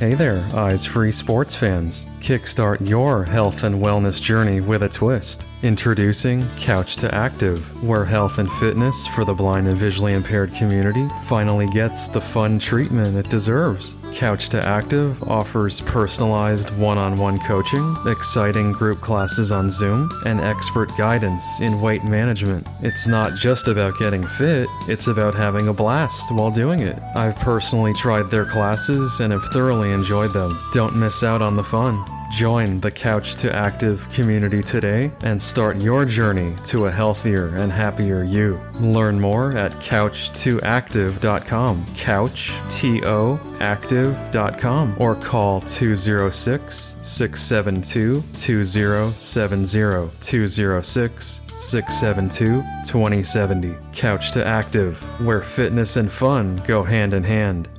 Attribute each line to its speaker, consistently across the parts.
Speaker 1: Hey there, Eyes Free sports fans. Kickstart your health and wellness journey with a twist. Introducing Couch to Active, where health and fitness for the blind and visually impaired community finally gets the fun treatment it deserves. Couch to Active offers personalized one-on-one coaching, exciting group classes on Zoom, and expert guidance in weight management. It's not just about getting fit, it's about having a blast while doing it. I've personally tried their classes and have thoroughly enjoyed them. Don't miss out on the fun. Join the Couch to Active community today and start your journey to a healthier and happier you. Learn more at couch2active.com, couchtoactive.com, or call 206-672-2070, 206-672-2070. Couch to Active, where fitness and fun go hand in hand.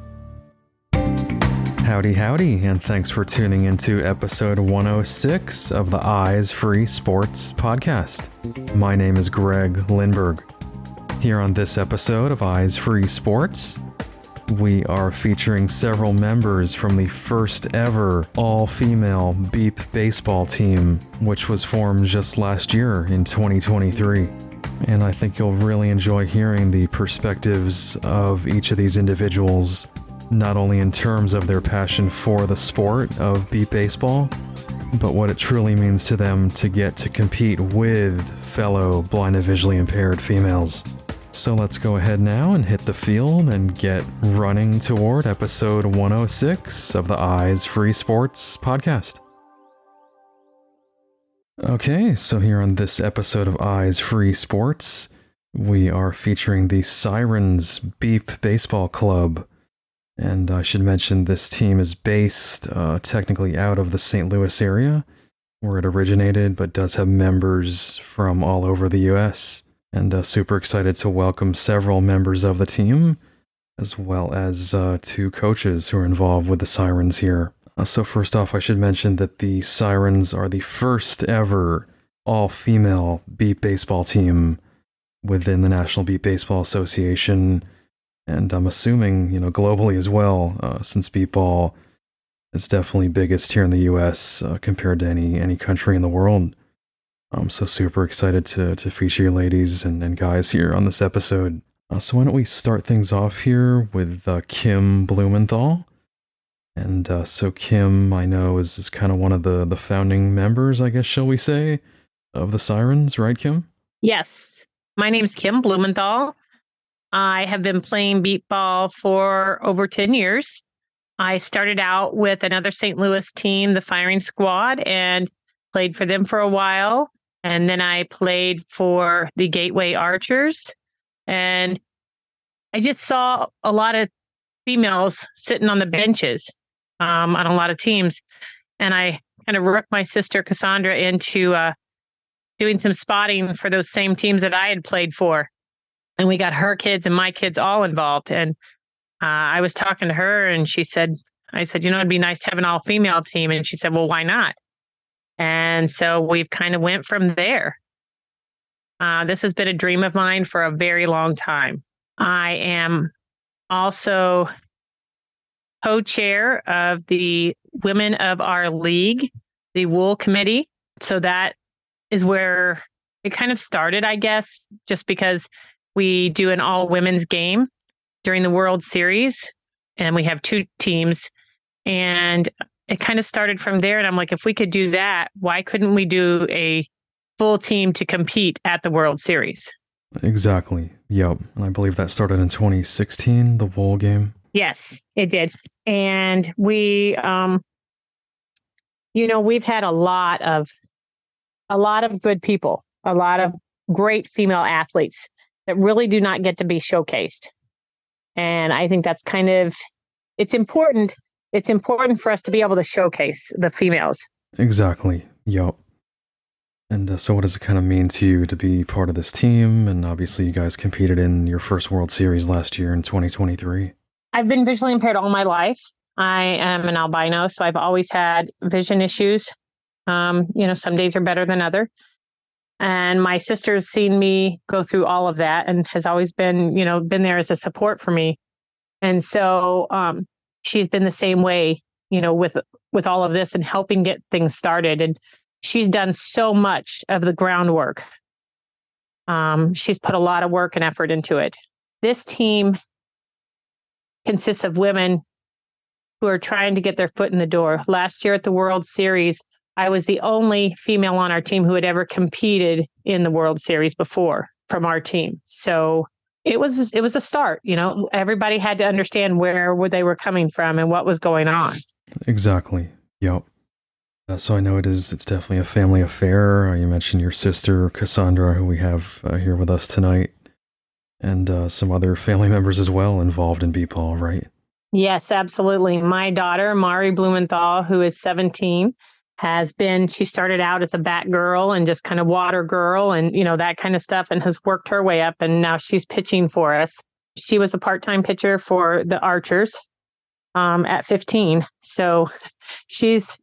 Speaker 1: Howdy, howdy, and thanks for tuning into episode 106 of the Eyes Free Sports podcast. My name is Greg Lindberg. Here on this episode of Eyes Free Sports, we are featuring several members from the first ever all-female Beep baseball team, which was formed just last year in 2023. And I think you'll really enjoy hearing the perspectives of each of these individuals, not only in terms of their passion for the sport of beep baseball, but what it truly means to them to get to compete with fellow blind and visually impaired females. So let's go ahead now and hit the field and get running toward episode 106 of the Eyes Free Sports podcast. Okay, so here on this episode of Eyes Free Sports, we are featuring the Sirens Beep Baseball Club. And I should mention this team is based technically out of the St. Louis area, where it originated, but does have members from all over the U.S. And super excited to welcome several members of the team, as well as two coaches who are involved with the Sirens here. So first off, I should mention that the Sirens are the first ever all-female beep baseball team within the National Beep Baseball Association. And I'm assuming, globally as well, since beepball is definitely biggest here in the U.S. Compared to any country in the world. I'm so super excited to feature you ladies and guys here on this episode. So why don't we start things off here with Kim Blumenthal. And so Kim, I know, is kind of one of the founding members, I guess, shall we say, of the Sirens, right, Kim?
Speaker 2: Yes. My name's Kim Blumenthal. I have been playing beep ball for over 10 years. I started out with another St. Louis team, the Firing Squad, and played for them for a while. And then I played for the Gateway Archers. And I just saw a lot of females sitting on the benches on a lot of teams. And I kind of worked my sister Kassondra into doing some spotting for those same teams that I had played for. And we got her kids and my kids all involved. And I was talking to her and I said, it'd be nice to have an all-female team. And she said, well, why not? And so we've kind of went from there. This has been a dream of mine for a very long time. I am also co-chair of the Women of Our League, the Wool Committee. So that is where it kind of started, I guess, just because we do an all-women's game during the World Series, and we have two teams. And it kind of started from there. And I'm like, if we could do that, why couldn't we do a full team to compete at the World Series?
Speaker 1: Exactly. Yep. And I believe that started in 2016, the Wool game.
Speaker 2: Yes, it did. And we, we've had a lot of good people, a lot of great female athletes that really do not get to be showcased. And I think that's it's important. It's important for us to be able to showcase the females.
Speaker 1: Exactly. Yep. And so what does it kind of mean to you to be part of this team? And obviously you guys competed in your first World Series last year in 2023.
Speaker 2: I've been visually impaired all my life. I am an albino, so I've always had vision issues. Some days are better than others. And my sister's seen me go through all of that and has always been there as a support for me. And so she's been the same way with all of this and helping get things started. And she's done so much of the groundwork. She's put a lot of work and effort into it. This team consists of women who are trying to get their foot in the door. Last year at the World Series, I was the only female on our team who had ever competed in the World Series before from our team. So it was a start. Everybody had to understand where they were coming from and what was going on.
Speaker 1: Exactly. Yep. So I know it's definitely a family affair. You mentioned your sister, Kassondra, who we have here with us tonight, and some other family members as well involved in beep ball, right?
Speaker 2: Yes, absolutely. My daughter, Mari Blumenthal, who is 17, she started out as a bat girl and just kind of water girl and, that kind of stuff, and has worked her way up. And now she's pitching for us. She was a part-time pitcher for the Archers at 15. So she's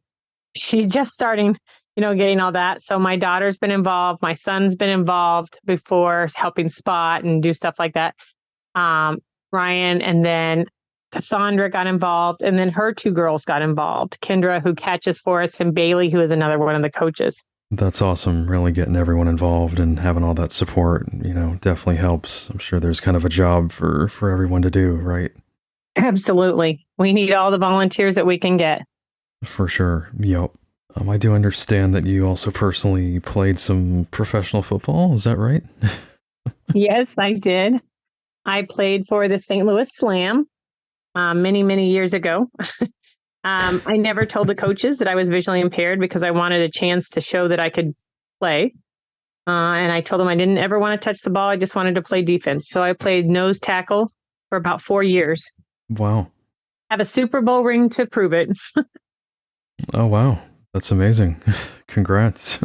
Speaker 2: just starting, getting all that. So my daughter's been involved. My son's been involved before, helping spot and do stuff like that. Ryan, and then Kassondra got involved, and then her two girls got involved. Kendra, who catches for us, and Bailey, who is another one of the coaches.
Speaker 1: That's awesome. Really getting everyone involved and having all that support, definitely helps. I'm sure there's kind of a job for everyone to do, right?
Speaker 2: Absolutely. We need all the volunteers that we can get.
Speaker 1: For sure. Yep. I do understand that you also personally played some professional football. Is that right?
Speaker 2: Yes, I did. I played for the St. Louis Slam many, many years ago. I never told the coaches that I was visually impaired because I wanted a chance to show that I could play. And I told them I didn't ever want to touch the ball. I just wanted to play defense. So I played nose tackle for about 4 years.
Speaker 1: Wow.
Speaker 2: Have a Super Bowl ring to prove it.
Speaker 1: Oh, wow. That's amazing. Congrats.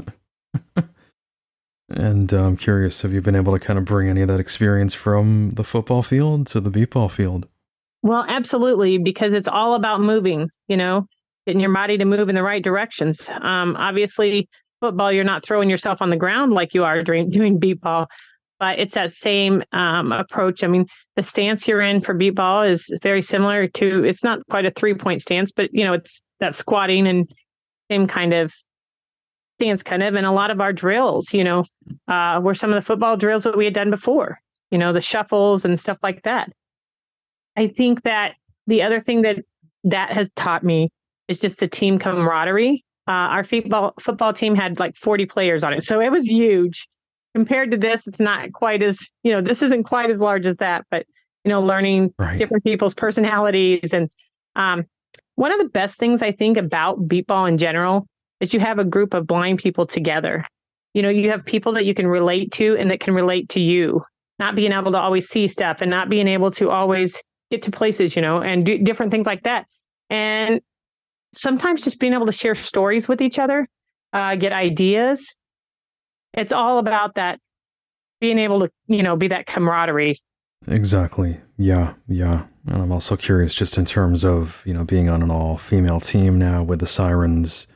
Speaker 1: And I'm curious, have you been able to kind of bring any of that experience from the football field to the beep ball field?
Speaker 2: Well, absolutely, because it's all about moving, getting your body to move in the right directions. Obviously, football, you're not throwing yourself on the ground like you are doing beep ball, but it's that same approach. I mean, the stance you're in for beep ball is very similar to, it's not quite a 3-point stance, but, it's that squatting and same kind of stance kind of. And a lot of our drills, were some of the football drills that we had done before, the shuffles and stuff like that. I think that the other thing that has taught me is just the team camaraderie. Our football team had like 40 players on it. So it was huge. Compared to this, it's not quite as, this isn't quite as large as that, but, learning different people's personalities. And one of the best things I think about beep ball in general is you have a group of blind people together. You have people that you can relate to and that can relate to you, not being able to always see stuff and not being able to always get to places, and do different things like that. And sometimes just being able to share stories with each other, get ideas. It's all about that, being able to, be that camaraderie.
Speaker 1: Exactly. Yeah. And I'm also curious just in terms of, being on an all-female team now with the Sirens.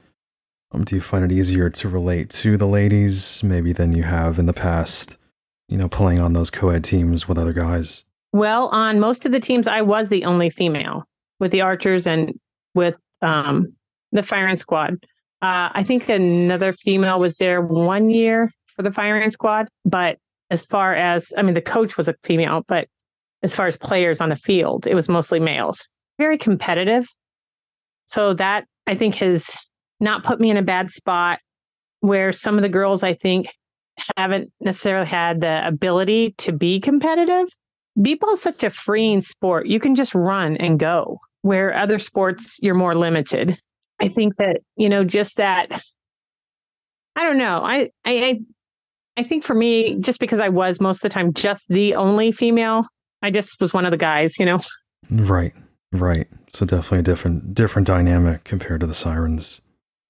Speaker 1: Do you find it easier to relate to the ladies maybe than you have in the past, playing on those co-ed teams with other guys?
Speaker 2: Well, on most of the teams, I was the only female with the Archers and with the firing squad. I think another female was there 1 year for the firing squad. But as far as, the coach was a female, but as far as players on the field, it was mostly males. Very competitive. So that, I think, has not put me in a bad spot where some of the girls, I think, haven't necessarily had the ability to be competitive. Beep ball is such a freeing sport. You can just run and go, where other sports, you're more limited. I think that, just that, I don't know. I think for me, just because I was most of the time just the only female, I just was one of the guys,
Speaker 1: Right. So definitely a different dynamic compared to the Sirens.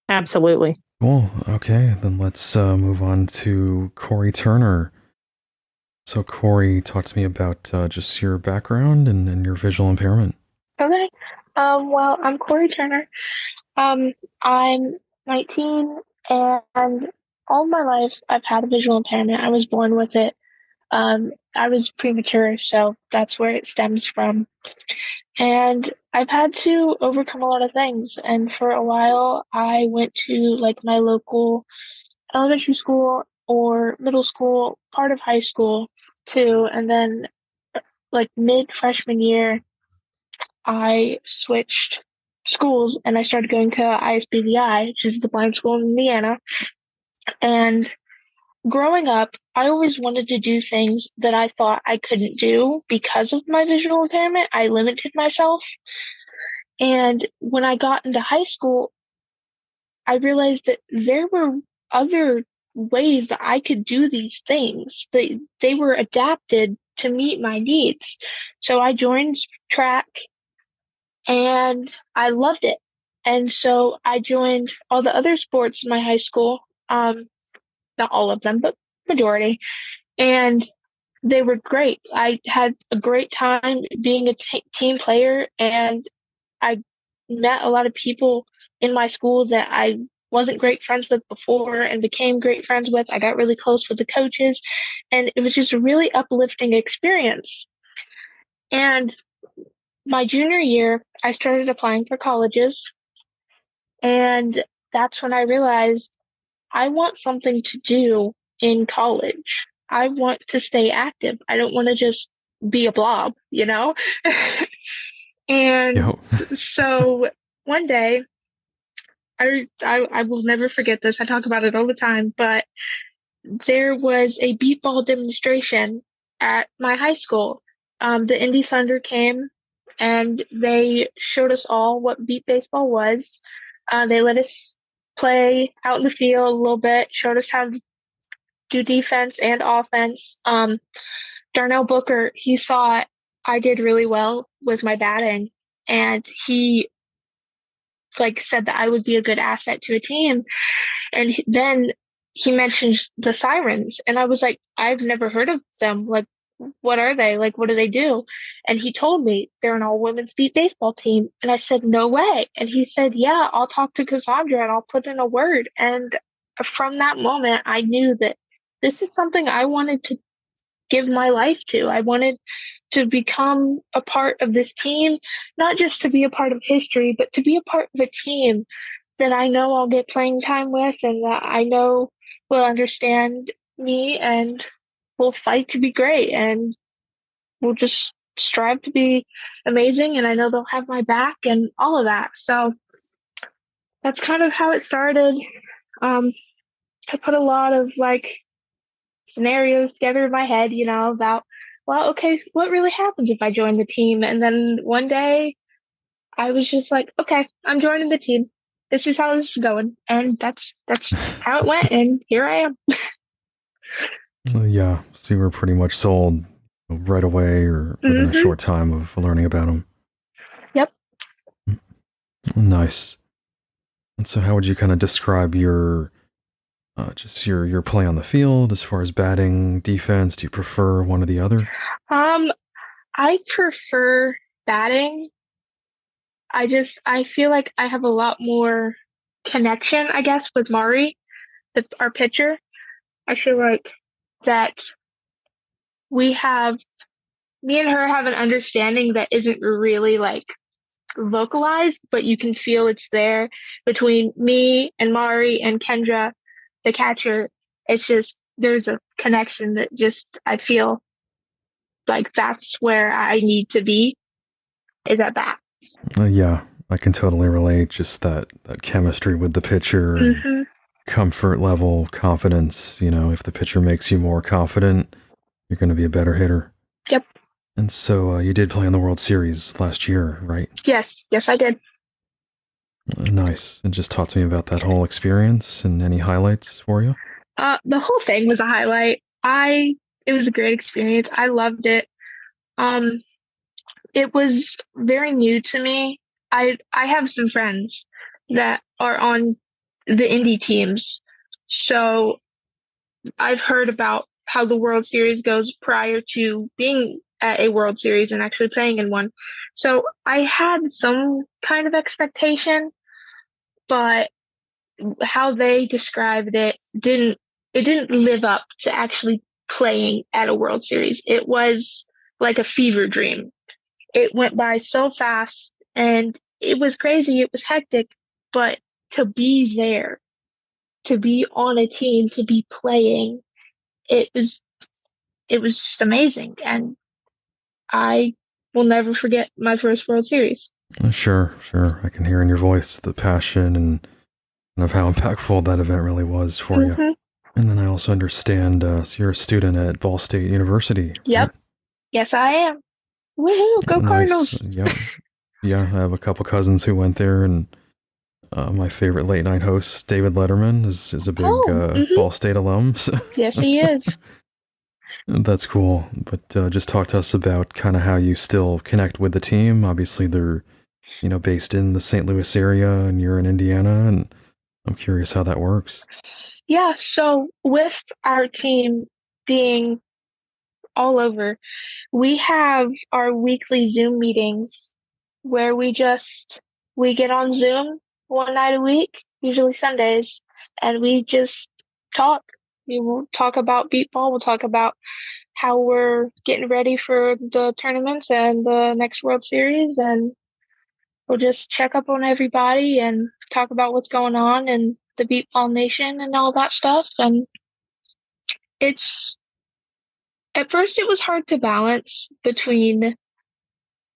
Speaker 2: Absolutely.
Speaker 1: Well, okay, then let's move on to Corey Turner. So Corey, talk to me about just your background and your visual impairment.
Speaker 3: Okay. Well, I'm Corey Turner. I'm 19, and all my life I've had a visual impairment. I was born with it. I was premature, so that's where it stems from. And I've had to overcome a lot of things. And for a while, I went to like my local elementary school or middle school, part of high school too. And then like mid freshman year, I switched schools and I started going to ISBVI, which is the blind school in Indiana. And growing up, I always wanted to do things that I thought I couldn't do because of my visual impairment. I limited myself. And when I got into high school, I realized that there were other ways that I could do these things. They were adapted to meet my needs. So I joined track and I loved it. And so I joined all the other sports in my high school. Not all of them, but majority. And they were great. I had a great time being a team player, and I met a lot of people in my school that I wasn't great friends with before and became great friends with. I got really close with the coaches, and it was just a really uplifting experience. And my junior year, I started applying for colleges, and that's when I realized I want something to do in college. I want to stay active. I don't want to just be a blob, you know? And
Speaker 1: Yo.
Speaker 3: so one day, I will never forget this. I talk about it all the time, but there was a beat ball demonstration at my high school. The Indy Thunder came and they showed us all what beat baseball was. They let us play out in the field a little bit, showed us how to do defense and offense. Darnell Booker, he thought I did really well with my batting, and he like said that I would be a good asset to a team. And then he mentioned the Sirens, and I was like, I've never heard of them. Like, what are they? Like, what do they do? And he told me they're an all-women's beat baseball team. And I said, no way. And he said, yeah, I'll talk to Kassondra and I'll put in a word. And from that moment, I knew that this is something I wanted to give my life to. I wanted to become a part of this team, not just to be a part of history, but to be a part of a team that I know I'll get playing time with and that I know will understand me and will fight to be great and will just strive to be amazing. And I know they'll have my back and all of that. So that's kind of how it started. I put a lot of like scenarios together in my head, you know, about, well, okay, what really happens if I join the team? And then one day I was just like, okay, I'm joining the team. This is how this is going. And that's how it went. And here I am.
Speaker 1: Yeah, so you were pretty much sold right away or within a short time of learning about them.
Speaker 3: Yep.
Speaker 1: Nice. And so how would you kind of describe your just your play on the field as far as batting, defense? Do you prefer one or the other?
Speaker 3: I prefer batting. I feel like I have a lot more connection, I guess, with Mari, our pitcher. I feel like that me and her have an understanding that isn't really like vocalized, but you can feel it's there between me and Mari and Kendra, the catcher. It's just, there's a connection that just, I feel like that's where I need to be, is at bat.
Speaker 1: Yeah, I can totally relate. Just that chemistry with the pitcher, and comfort level, confidence. You know, if the pitcher makes you more confident, you're going to be a better hitter.
Speaker 3: Yep.
Speaker 1: And so you did play in the World Series last year, right?
Speaker 3: Yes, I did.
Speaker 1: Nice. And just talk to me about that whole experience and any highlights for you.
Speaker 3: The whole thing was a highlight. It was a great experience. I loved it. It was very new to me. I have some friends that are on the indie teams, so I've heard about how the World Series goes prior to being at a World Series and actually playing in one. So I had some kind of expectation, but how they described it didn't live up to actually playing at a World Series. It was like a fever dream. it went by so fast and it was crazy. It was hectic, but to be there, to be on a team, to be playing, it was it was just amazing. And I will never forget my first World Series.
Speaker 1: Sure, sure. I can hear in your voice the passion and of how impactful that event really was for you.
Speaker 3: Mhm.
Speaker 1: And then I also understand so you're a student at Ball State University.
Speaker 3: Yep.
Speaker 1: Right?
Speaker 3: Yes, I am. Woohoo! Go
Speaker 1: Nice.
Speaker 3: Cardinals!
Speaker 1: Yep. Yeah, I have a couple cousins who went there, and my favorite late night host, David Letterman, is a big
Speaker 3: Mhm.
Speaker 1: Ball State alum. So
Speaker 3: Yes, he is.
Speaker 1: that's cool. But just talk to us about kind of how you still connect with the team. Obviously, they're based in the St. Louis area, and you're in Indiana, and I'm curious how that works.
Speaker 3: Yeah, so with our team being all over, we have our weekly Zoom meetings where we get on Zoom one night a week, usually Sundays, and we just talk. We will talk about beat ball. We'll talk about how we're getting ready for the tournaments and the next World Series, and we'll just check up on everybody and talk about what's going on and the beat ball nation and all that stuff. And it's at first it was hard to balance between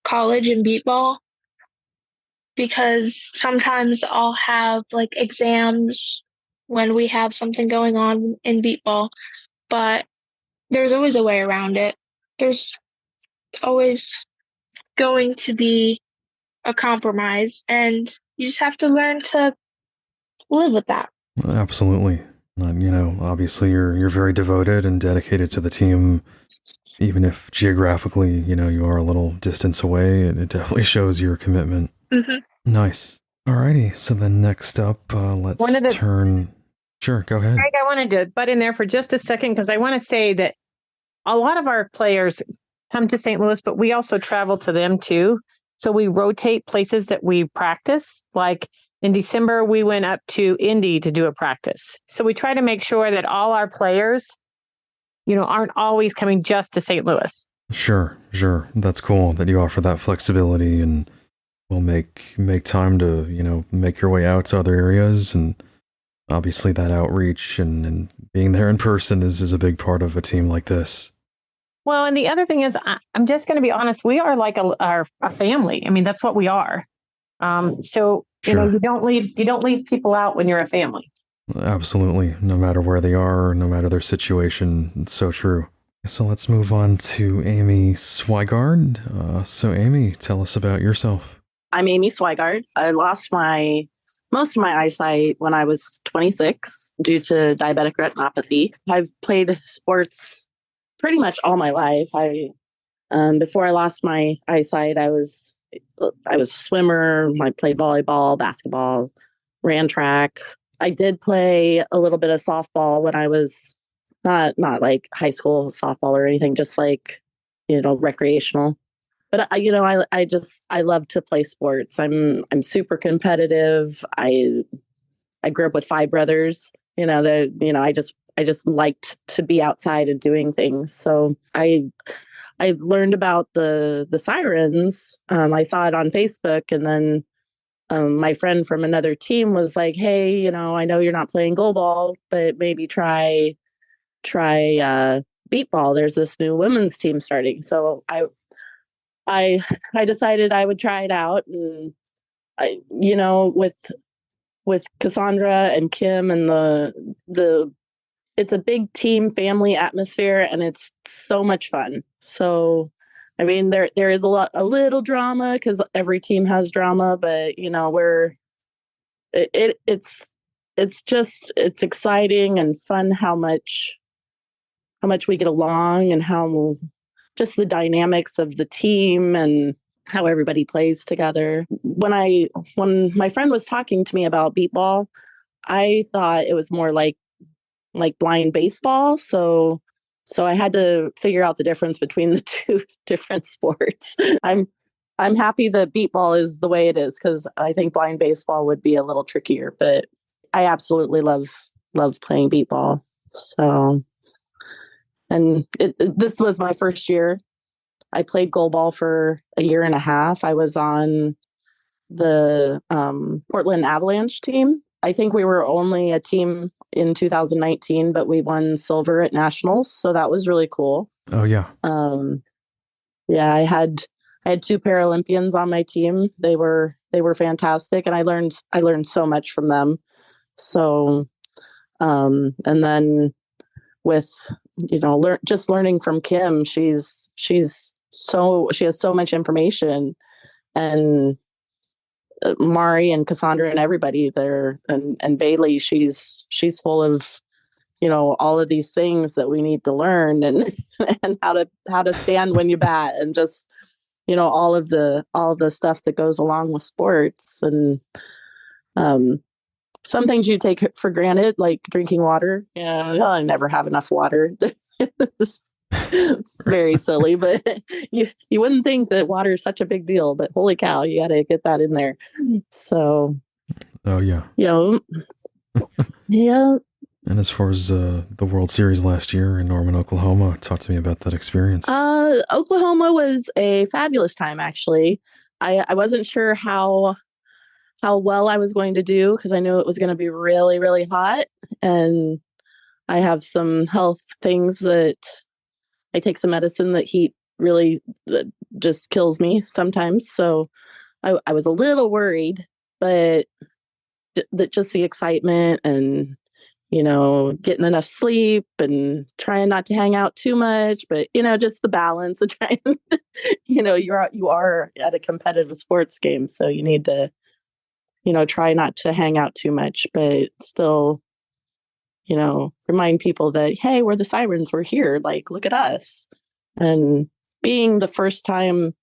Speaker 3: college and beat ball because sometimes I'll have like exams when we have something going on in beat ball, but there's always a way around it. There's always going to be a compromise, and you just have to learn to live with that.
Speaker 1: Absolutely. Obviously you're very devoted and dedicated to the team, even if geographically, you are a little distance away, and it definitely shows your commitment.
Speaker 3: Hmm.
Speaker 1: Nice. Alrighty. So then next up, let's turn. Sure, go ahead.
Speaker 2: Greg, I wanted to butt in there for just a second because I want to say that a lot of our players come to St. Louis, but we also travel to them too. So we rotate places that we practice. Like in December, we went up to Indy to do a practice. So we try to make sure that all our players, aren't always coming just to St. Louis.
Speaker 1: Sure. That's cool that you offer that flexibility, and will make time to, make your way out to other areas. And obviously that outreach and being there in person is a big part of a team like this.
Speaker 2: Well, and the other thing is, I'm just going to be honest, we are like a family. I mean, that's what we are. So,
Speaker 1: Sure.
Speaker 2: you don't leave people out when you're a family.
Speaker 1: Absolutely. No matter where they are, no matter their situation. It's so true. So let's move on to Amy Sweigard. So Amy, tell us about yourself.
Speaker 4: I'm Amy Sweigard. I lost most of my eyesight when I was 26 due to diabetic retinopathy. I've played sports pretty much all my life. Before I lost my eyesight, I was a swimmer. I played volleyball, basketball, ran track. I did play a little bit of softball when I was not like high school softball or anything, just like, recreational. But I love to play sports. I'm super competitive. I grew up with 5 brothers. I just liked to be outside and doing things. So I learned about the Sirens. I saw it on Facebook, and then my friend from another team was like, "Hey, I know you're not playing goal ball, but maybe try beat ball. There's this new women's team starting." So I decided I would try it out, and with Kassondra and Kim and the it's a big team family atmosphere, and it's so much fun. So, I mean, there is a little drama because every team has drama, but it's exciting and fun how much we get along, and how just the dynamics of the team and how everybody plays together. When my friend was talking to me about beat ball, I thought it was more like blind baseball. So I had to figure out the difference between the two different sports. I'm happy that beat ball is the way it is, because I think blind baseball would be a little trickier, but I absolutely love playing beat ball. So, and this was my first year I played goalball for a year and a half. I was on the Portland Avalanche team. I think we were only a team in 2019, but we won silver at nationals, so that was really cool.
Speaker 1: Oh yeah.
Speaker 4: Yeah, I had 2 Paralympians on my team. They were fantastic, and I learned so much from them. So, and then with just learning from Kim, she has so much information, and Mari and Kassondra and everybody there, and Bailey, she's full of all of these things that we need to learn, and and how to stand when you bat, and just all of the stuff that goes along with sports. And some things you take for granted, like drinking water. I never have enough water. It's very silly, but you wouldn't think that water is such a big deal, but holy cow, you got to get that in there. So,
Speaker 1: oh yeah,
Speaker 4: yeah.
Speaker 1: And as far as the World Series last year in Norman, Oklahoma, talk to me about that experience.
Speaker 4: Oklahoma was a fabulous time, actually. I wasn't sure how well I was going to do, because I knew it was going to be really, really hot, and I have some health things that I take some medicine that heat really just kills me sometimes. So I was a little worried, but that just the excitement and, getting enough sleep and trying not to hang out too much, but, just the balance of trying, you are at a competitive sports game. So you need to, try not to hang out too much, but still, remind people that, hey, we're the Sirens, we're here, like, look at us. And being the first time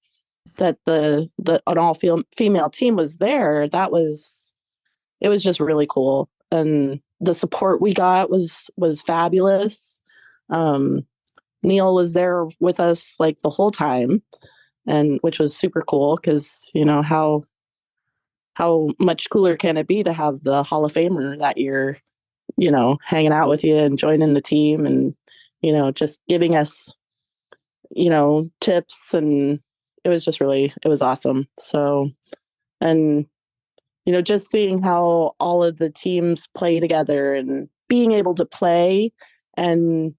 Speaker 4: that an all-female team was there, it was just really cool. And the support we got was fabulous. Neal was there with us like the whole time, and which was super cool, because how much cooler can it be to have the Hall of Famer that year, hanging out with you and joining the team, and, just giving us, tips. And it was awesome. So, and, just seeing how all of the teams play together, and being able to play and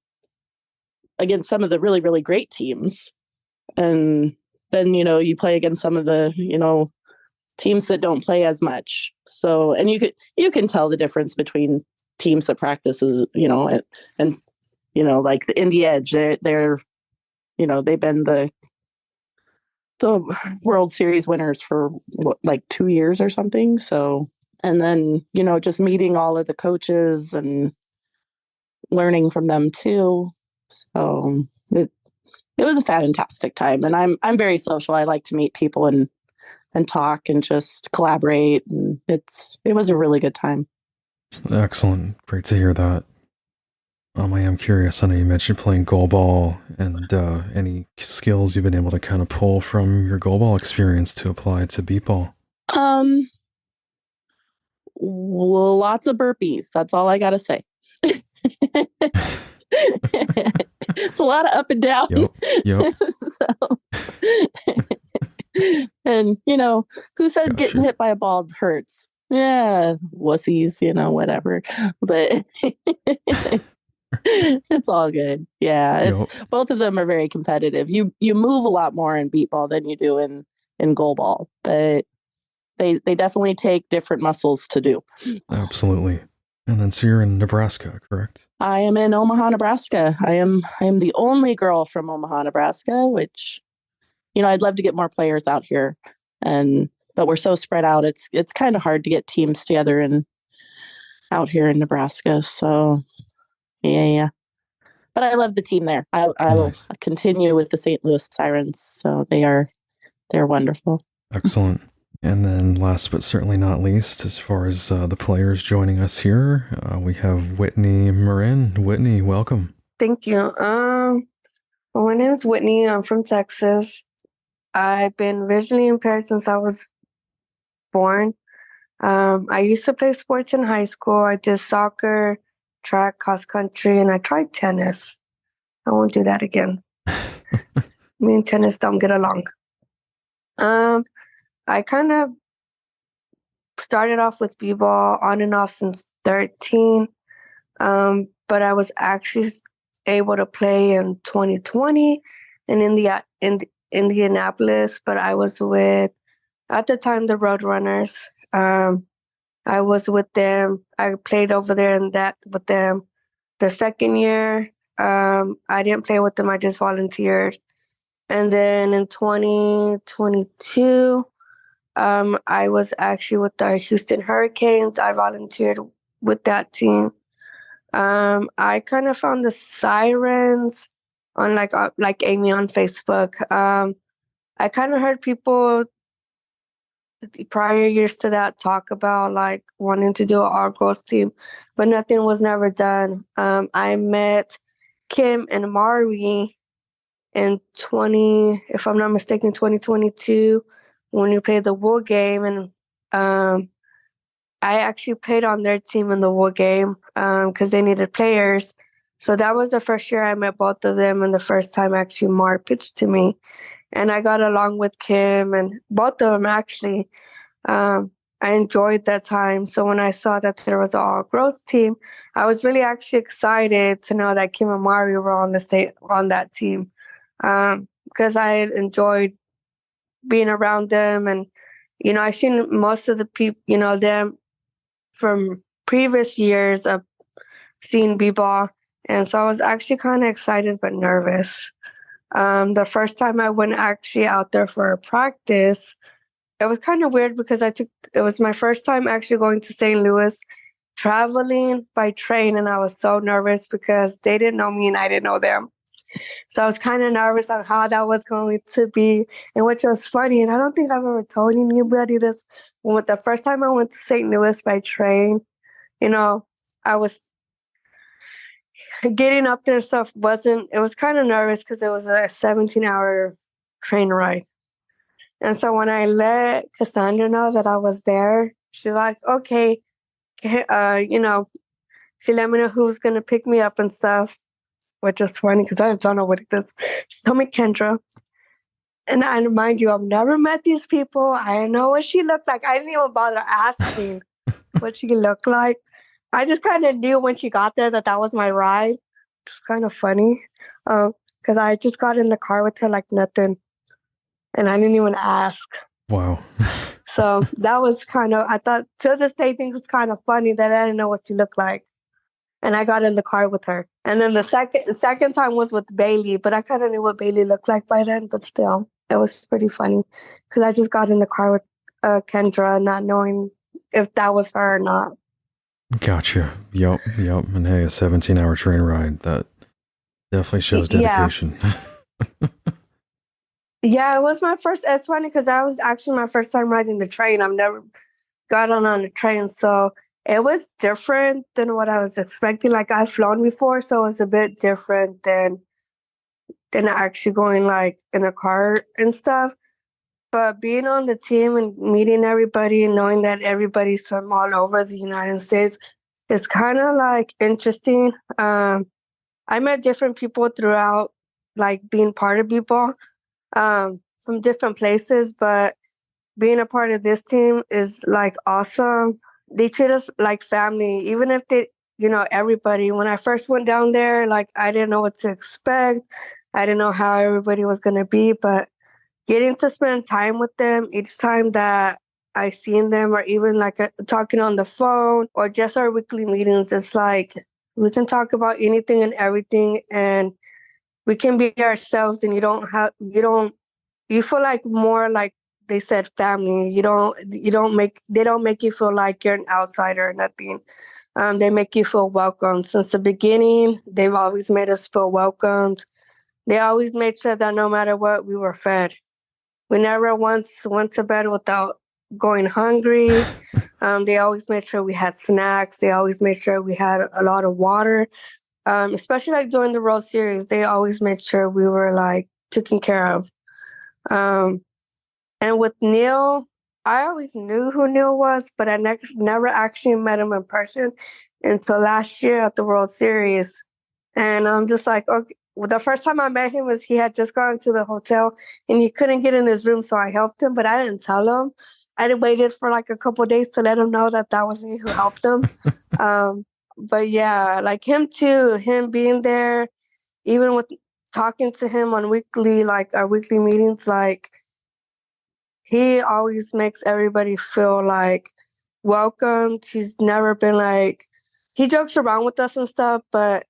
Speaker 4: against some of the really, really great teams. And then, you play against some of the, teams that don't play as much. So, and you can tell the difference between teams that practices, and like the Indy Edge, they're they've been the World Series winners for like 2 years or something. So, and then, just meeting all of the coaches and learning from them too. So it was a fantastic time, and I'm very social. I like to meet people and talk and just collaborate, and it was a really good time.
Speaker 1: Excellent. Great to hear that. I am curious. I know you mentioned playing goalball, and any skills you've been able to kind of pull from your goalball experience to apply to beep ball.
Speaker 4: Well, lots of burpees. That's all I got to say. It's a lot of up and down.
Speaker 1: Yep.
Speaker 4: So, and who said getting hit by a ball hurts? Yeah, wussies, whatever. But it's all good. Yeah, both of them are very competitive. You move a lot more in beep ball than you do in goalball, but they definitely take different muscles to do.
Speaker 1: Absolutely. And then so you're in Nebraska, correct?
Speaker 4: I am in Omaha, Nebraska. I am the only girl from Omaha, Nebraska, which, I'd love to get more players out here, but we're so spread out. It's kind of hard to get teams together and out here in Nebraska. So, yeah. But I love the team there. I will continue with the St. Louis Sirens. So they're wonderful.
Speaker 1: Excellent. And then last but certainly not least, as far as the players joining us here, we have Whitney Marin. Whitney, welcome.
Speaker 5: Thank you. My name is Whitney. I'm from Texas. I've been visually impaired since I was born. I used to play sports in high school. I did soccer, track, cross country, and I tried tennis. I won't do that again. Me and tennis don't get along. I kind of started off with b-ball on and off since 13, but I was actually able to play in 2020 and in Indianapolis, but I was with, at the time, the Roadrunners. I was with them. I played over there with them. The second year, I didn't play with them. I just volunteered. And then in 2022, I was actually with the Houston Hurricanes. I volunteered with that team. I kind of found the Sirens on like Amy on Facebook. I kind of heard people prior years to that talk about like wanting to do an all-girls team, but nothing was never done. I met Kim and Mari in if I'm not mistaken, 2022 when we played the Wool game, and I actually played on their team in the Wool game because they needed players. So that was the first year I met both of them, and the first time actually Mar pitched to me. And I got along with Kim and both of them actually. I enjoyed that time. So when I saw that there was an all-girls team, I was really actually excited to know that Kim and Mari were on that team because I enjoyed being around them. And, you know, I've seen most of the people, you know, them from previous years of seeing b-ball. And so I was actually kind of excited but nervous. The first time I went actually out there for a practice, it was kind of weird because it was my first time actually going to St. Louis, traveling by train, and I was so nervous because they didn't know me and I didn't know them. So I was kind of nervous on how that was going to be, and which was funny. And I don't think I've ever told anybody this. When the first time I went to St. Louis by train, you know, I was getting up there, so it was kind of nervous because it was a 17-hour train ride. And so when I let Kassondra know that I was there, she's like, okay, you know, she let me know who's going to pick me up and stuff, which was funny because I don't know what it is. She told me Kendra. And I remind you, I've never met these people. I don't know what she looked like. I didn't even bother asking what she looked like. I just kind of knew when she got there that was my ride, which was kind of funny because I just got in the car with her like nothing. And I didn't even ask.
Speaker 1: Wow.
Speaker 5: So that was I thought to this day, things was kind of funny that I didn't know what she looked like. And I got in the car with her. And then the second time was with Bailey, but I kind of knew what Bailey looked like by then, but still, it was pretty funny because I just got in the car with Kendra, not knowing if that was her or not.
Speaker 1: Gotcha. Yep. And hey, a 17-hour train ride, that definitely shows dedication.
Speaker 5: Yeah. Yeah, it was my first. It's funny because that was actually my first time riding the train. I've never got on the train, so it was different than what I was expecting. Like I've flown before, so it was a bit different than actually going like in a car and stuff. But being on the team and meeting everybody and knowing that everybody's from all over the United States is kind of like interesting. I met different people throughout, like being part of b-ball. From different places, but being a part of this team is like awesome. They treat us like family, even if they, you know, everybody. When I first went down there, like I didn't know what to expect. I didn't know how everybody was going to be, but getting to spend time with them each time that I seen them, or even like talking on the phone or just our weekly meetings, it's like we can talk about anything and everything, and we can be ourselves, and you feel like more like they said family. They don't make you feel like you're an outsider or nothing. They make you feel welcome. Since the beginning, they've always made us feel welcomed. They always made sure that no matter what, we were fed. We never once went to bed without going hungry. They always made sure we had snacks. They always made sure we had a lot of water. Especially like during the World Series, they always made sure we were like taken care of. And with Neal, I always knew who Neal was, but I never actually met him in person until last year at the World Series. And I'm just like, okay, the first time I met him was he had just gone to the hotel and he couldn't get in his room, so I helped him, but I didn't tell him. I waited for like a couple of days to let him know that was me who helped him. But yeah, like him too, him being there, even with talking to him on our weekly meetings, like he always makes everybody feel like welcomed. He's never been like, he jokes around with us and stuff, but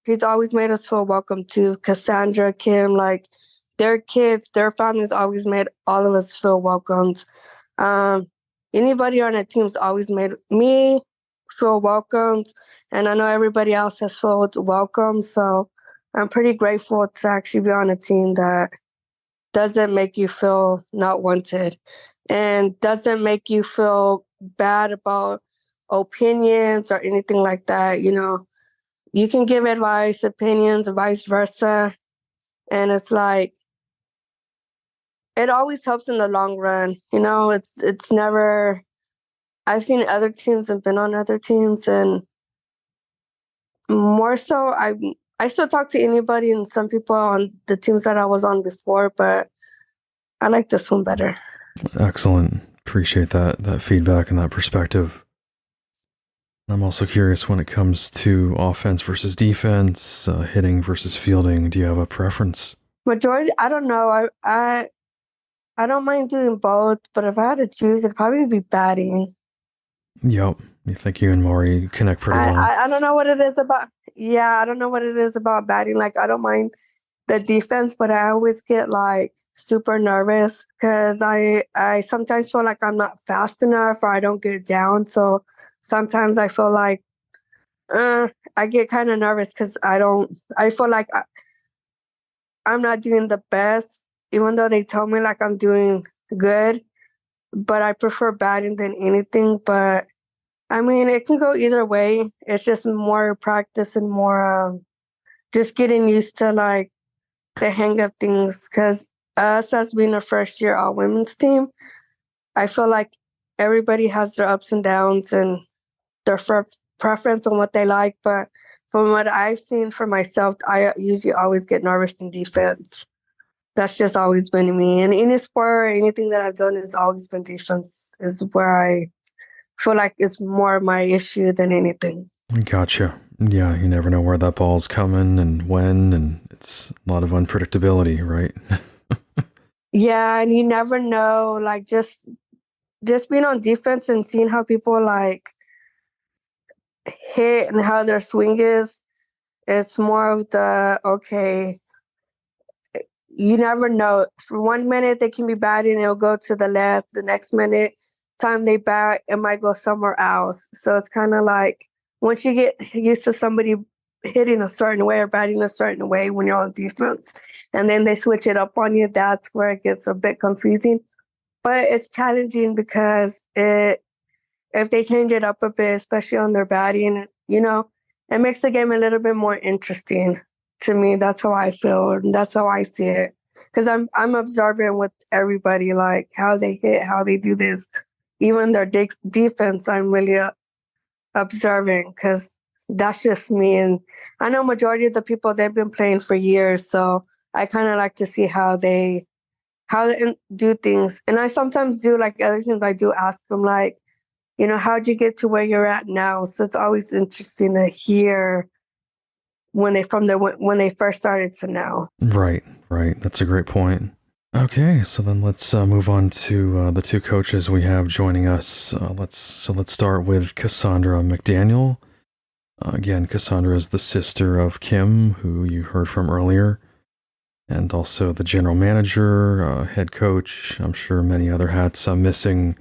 Speaker 5: he's always made us feel welcome too. Kassondra, Kim, like their kids, their families always made all of us feel welcomed. Anybody on the team's always made me feel welcomed, and I know everybody else has felt welcome. So I'm pretty grateful to actually be on a team that doesn't make you feel not wanted and doesn't make you feel bad about opinions or anything like that. You know, you can give advice, opinions, vice versa. And it's like, it always helps in the long run. You know, it's never, I've seen other teams and been on other teams, and more so, I still talk to anybody and some people on the teams that I was on before, but I like this one better.
Speaker 1: Excellent. Appreciate that feedback and that perspective. I'm also curious when it comes to offense versus defense, hitting versus fielding. Do you have a preference?
Speaker 5: Majority, I don't know. I don't mind doing both, but if I had to choose, it'd probably be batting.
Speaker 1: Yep. You think you and Maury connect pretty well?
Speaker 5: I don't know what it is about. Yeah, I don't know what it is about batting. Like, I don't mind the defense, but I always get like super nervous because I sometimes feel like I'm not fast enough or I don't get down. So sometimes I feel like I get kind of nervous because I feel like I'm not doing the best, even though they tell me like I'm doing good, but I prefer batting than anything. But I mean, it can go either way. It's just more practice and more just getting used to like the hang of things. Because us as being a first year all women's team, I feel like everybody has their ups and downs and their preference on what they like. But from what I've seen for myself, I usually always get nervous in defense. That's just always been me. And any sport or anything that I've done has always been defense, is where I feel like it's more my issue than anything.
Speaker 1: Gotcha. Yeah, you never know where that ball's coming and when, and it's a lot of unpredictability, right?
Speaker 5: Yeah, and you never know, like just being on defense and seeing how people like hit and how their swing is, it's more of the, okay, you never know. For 1 minute, they can be batting and it'll go to the left. The next minute, time they bat, it might go somewhere else. So it's kind of like, once you get used to somebody hitting a certain way or batting a certain way when you're on defense, and then they switch it up on you, that's where it gets a bit confusing. But it's challenging because if they change it up a bit, especially on their batting, you know, it makes the game a little bit more interesting. To me, that's how I feel, and that's how I see it. Because I'm observant with everybody, like how they hit, how they do this. Even their defense, I'm really observing because that's just me. And I know majority of the people, they've been playing for years, so I kind of like to see how they do things. And I sometimes do, like other things, I do ask them, like, you know, how'd you get to where you're at now? So it's always interesting to hear when they first started to now.
Speaker 1: Right. That's a great point. Okay, so then let's move on to the two coaches we have joining us. Let's start with Kassondra McDaniel. Again, Kassondra is the sister of Kim, who you heard from earlier, and also the general manager, head coach. I'm sure many other hats I'm missing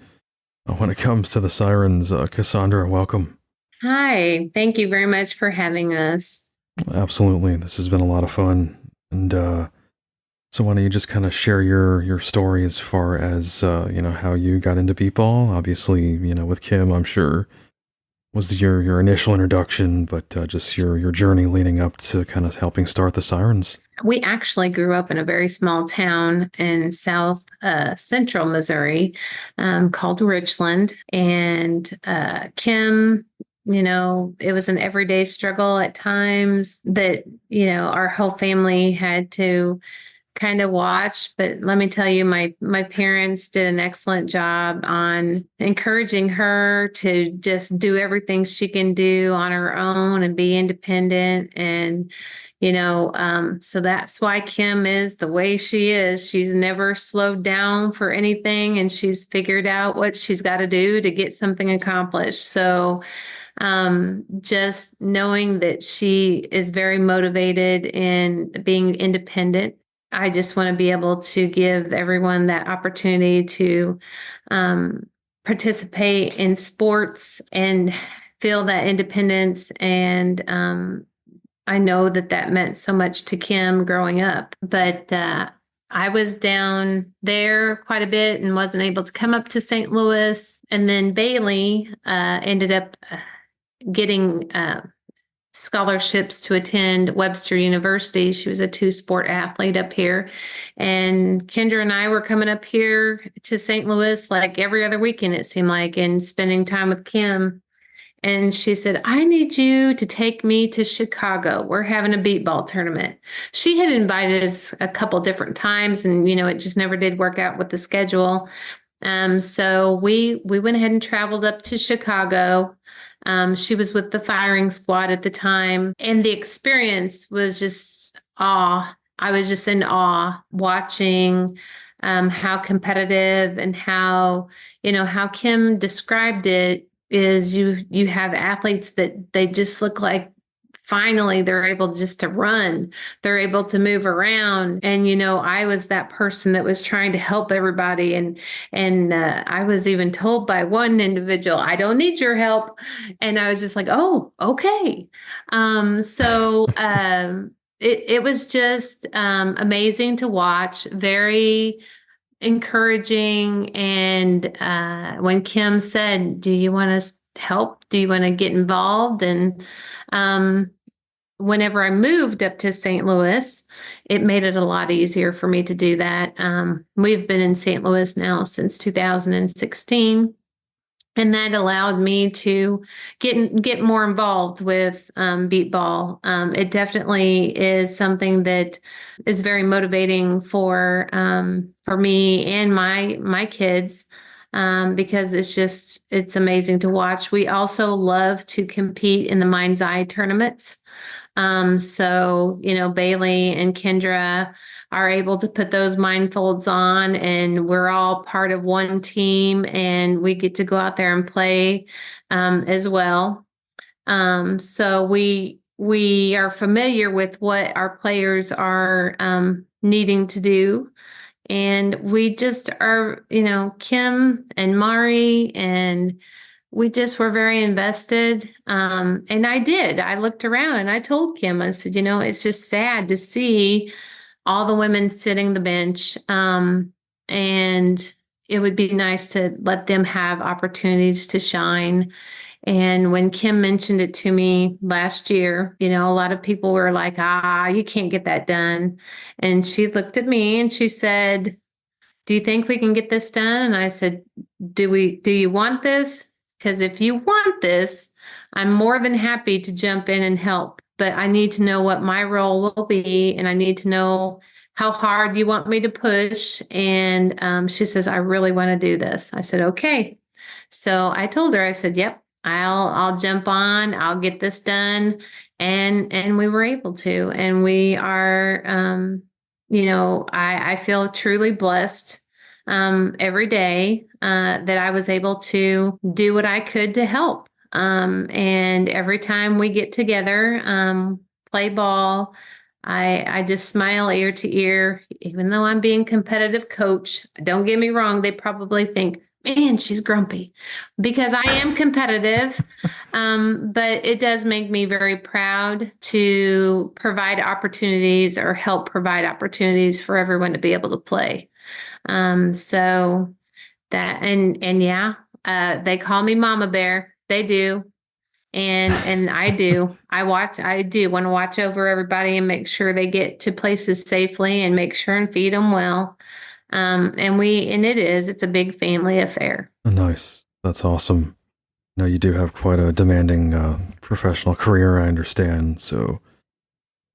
Speaker 1: when it comes to the Sirens. Kassondra, welcome.
Speaker 6: Hi, thank you very much for having us.
Speaker 1: Absolutely, this has been a lot of fun, and so why don't you just kind of share your story as far as you know, how you got into beatball? Obviously, you know, with Kim, I'm sure was your initial introduction, but just your journey leading up to kind of helping start the Sirens.
Speaker 6: We actually grew up in a very small town in south central Missouri called Richland. And Kim it was an everyday struggle at times that, our whole family had to kind of watch. But let me tell you, my parents did an excellent job on encouraging her to just do everything she can do on her own and be independent. And, so that's why Kim is the way she is. She's never slowed down for anything, and she's figured out what she's got to do to get something accomplished. So, just knowing that she is very motivated in being independent, I just want to be able to give everyone that opportunity to participate in sports and feel that independence. And I know that meant so much to Kim growing up. But I was down there quite a bit and wasn't able to come up to St. Louis. And then Bailey ended up getting scholarships to attend Webster University. She was a 2-sport athlete up here. And Kendra and I were coming up here to St. Louis like every other weekend, it seemed like, and spending time with Kim. And she said, I need you to take me to Chicago. We're having a beat ball tournament. She had invited us a couple different times, and, it just never did work out with the schedule. So we went ahead and traveled up to Chicago. She was with the firing squad at the time, and the experience was just awe. I was just in awe watching how competitive and how Kim described it is you have athletes that they just look like finally they're able just to run. They're able to move around. And, I was that person that was trying to help everybody. And I was even told by one individual, I don't need your help. And I was just like, oh, okay. It was just amazing to watch, very encouraging. And when Kim said, do you want to help? Do you want to get involved? And whenever I moved up to St. Louis, it made it a lot easier for me to do that. We've been in St. Louis now since 2016. And that allowed me to get more involved with beat ball. It definitely is something that is very motivating for me and my kids, because it's amazing to watch. We also love to compete in the Mind's Eye tournaments. So Bailey and Kendra are able to put those mindfolds on, and we're all part of one team, and we get to go out there and play as well. So we are familiar with what our players are needing to do. And we just are, Kim and Mari, and we just were very invested. And I looked around and I told Kim, I said, it's just sad to see all the women sitting the bench. And it would be nice to let them have opportunities to shine. And when Kim mentioned it to me last year, a lot of people were like, you can't get that done. And she looked at me and she said, do you think we can get this done? And I said, do you want this? Because if you want this, I'm more than happy to jump in and help. But I need to know what my role will be, and I need to know how hard you want me to push. And she says, I really want to do this. I said, okay. So I told her, I said, yep, I'll jump on. I'll get this done. And we were able to. And we are, I feel truly blessed every day that I was able to do what I could to help. And every time we get together, play ball, I just smile ear to ear, even though I'm being competitive coach. Don't get me wrong. They probably think, man, she's grumpy, because I am competitive. But it does make me very proud to provide opportunities or help provide opportunities for everyone to be able to play. So that, and yeah, they call me Mama Bear. They do. And I do. I do want to watch over everybody and make sure they get to places safely and make sure and feed them well. It's a big family affair.
Speaker 1: Nice. That's awesome. No, you do have quite a demanding professional career, I understand. So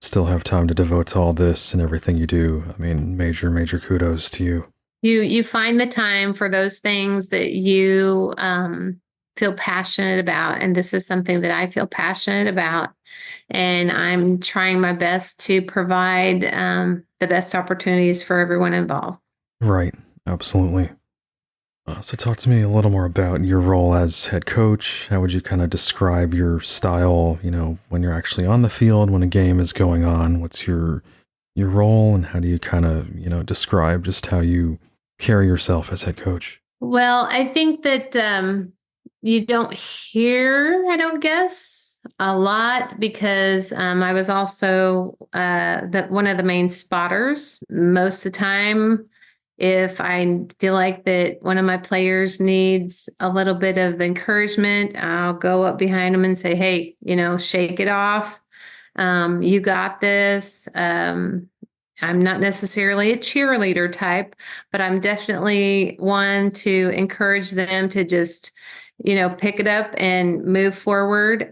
Speaker 1: still have time to devote to all this and everything you do. I mean, major kudos to you.
Speaker 6: You find the time for those things that you feel passionate about, and this is something that I feel passionate about, and I'm trying my best to provide the best opportunities for everyone involved.
Speaker 1: Right, absolutely. So talk to me a little more about your role as head coach. How would you kind of describe your style, when you're actually on the field, when a game is going on? What's your role, and how do you kind of, describe just how you carry yourself as head coach?
Speaker 6: Well, I think that you don't hear, I don't guess, a lot because I was also one of the main spotters. Most of the time, if I feel like that one of my players needs a little bit of encouragement, I'll go up behind them and say, hey, shake it off. You got this. I'm not necessarily a cheerleader type, but I'm definitely one to encourage them to just, pick it up and move forward.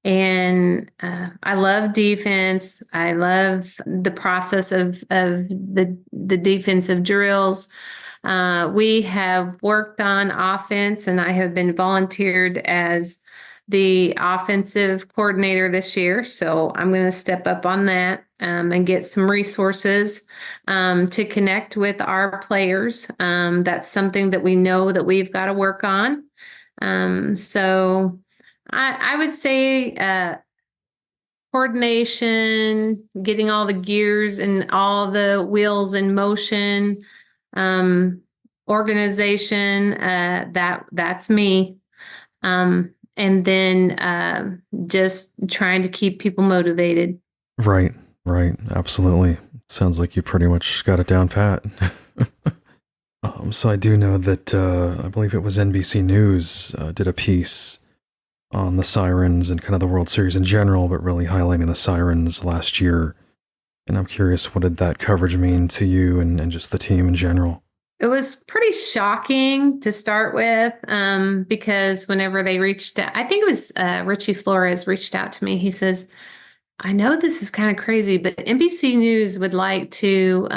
Speaker 6: And I love defense. I love the process of the defensive drills. We have worked on offense, and I have been volunteered as the offensive coordinator this year. So I'm going to step up on that and get some resources to connect with our players. That's something that we know that we've got to work on. So I would say coordination, getting all the gears and all the wheels in motion, organization, that's me. And then just trying to keep people motivated.
Speaker 1: Right. Absolutely. Sounds like you pretty much got it down pat. So I do know that I believe it was NBC News did a piece on the Sirens and kind of the World Series in general, but really highlighting the Sirens last year. And I'm curious, what did that coverage mean to you and just the team in general?
Speaker 6: It was pretty shocking to start with because whenever they reached out, I think it was Richie Flores reached out to me. He says, I know this is kind of crazy, but NBC News would like to